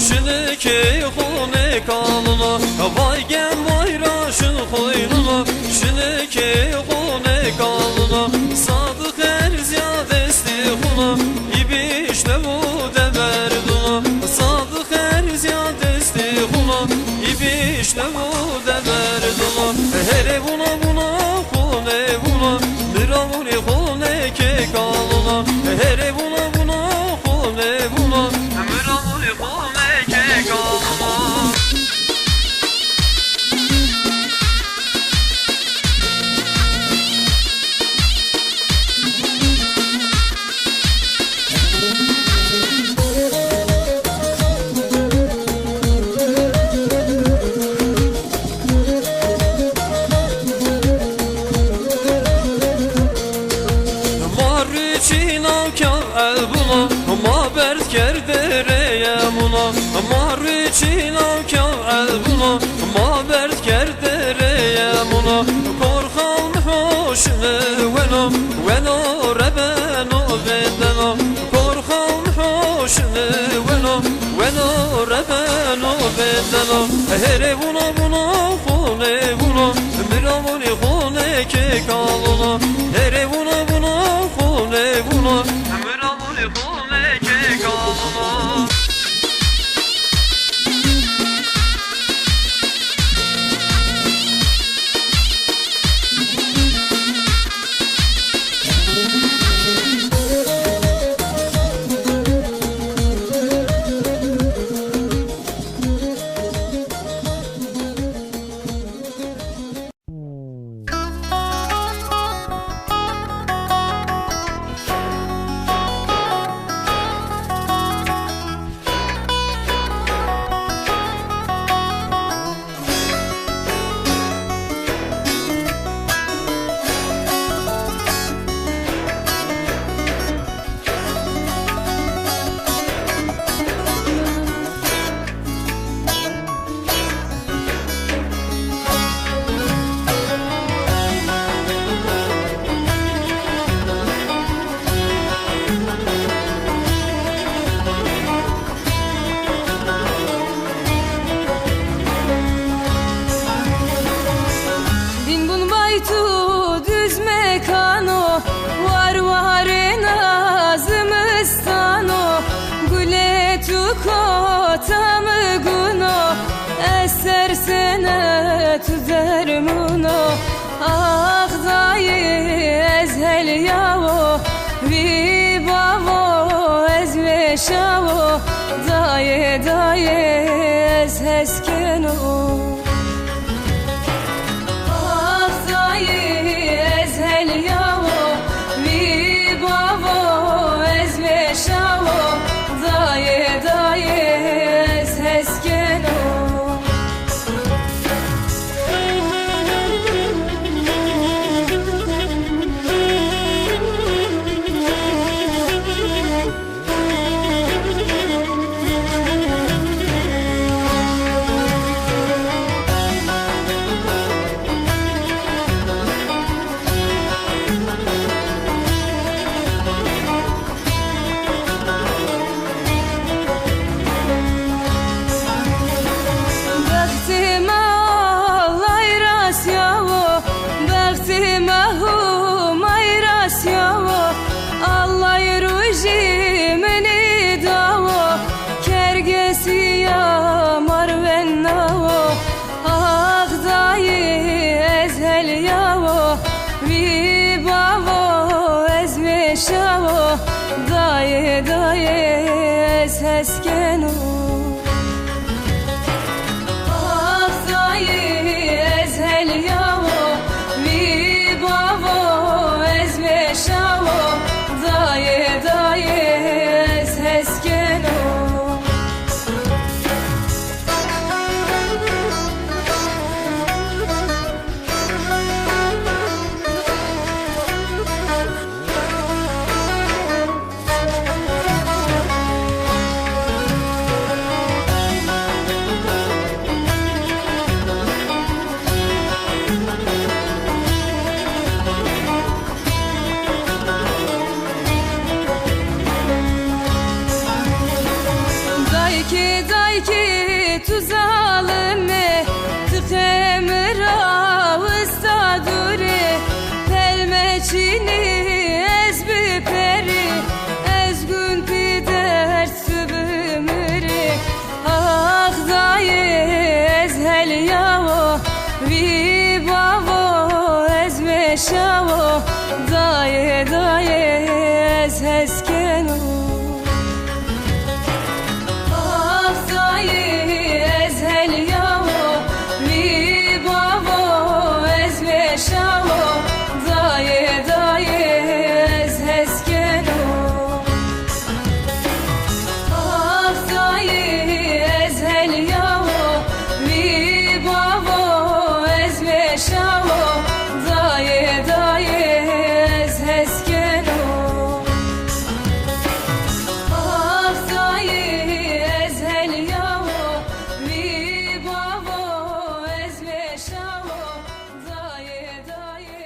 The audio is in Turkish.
Şiniki xune kanuna vay gel bayraşın koynuna Şiniki xune kanuna sadık er ziyadesti xuna İbişle bu demerduna sadık er ziyadesti xuna İbişle bu demerduna Here buna xune buna Miravuni xune ke kanuna Here buna xune buna Miravuni xune Marri çinav kav buna Mabert kerdereye muna Korkal hoşne Velo rebeno bedeno Korkal hoşne Velo rebeno bedeno Here buna khune buna Miravuni khune ke kaluna Here buna khune buna Miravuni khune ke kaluna Ah dayı ezhel yavo Vi bavo ezveşavo Dayı ezheskeno Ah dayı ezhel yavo Vi bavo ezveşavo Dayı ezheskeno güzel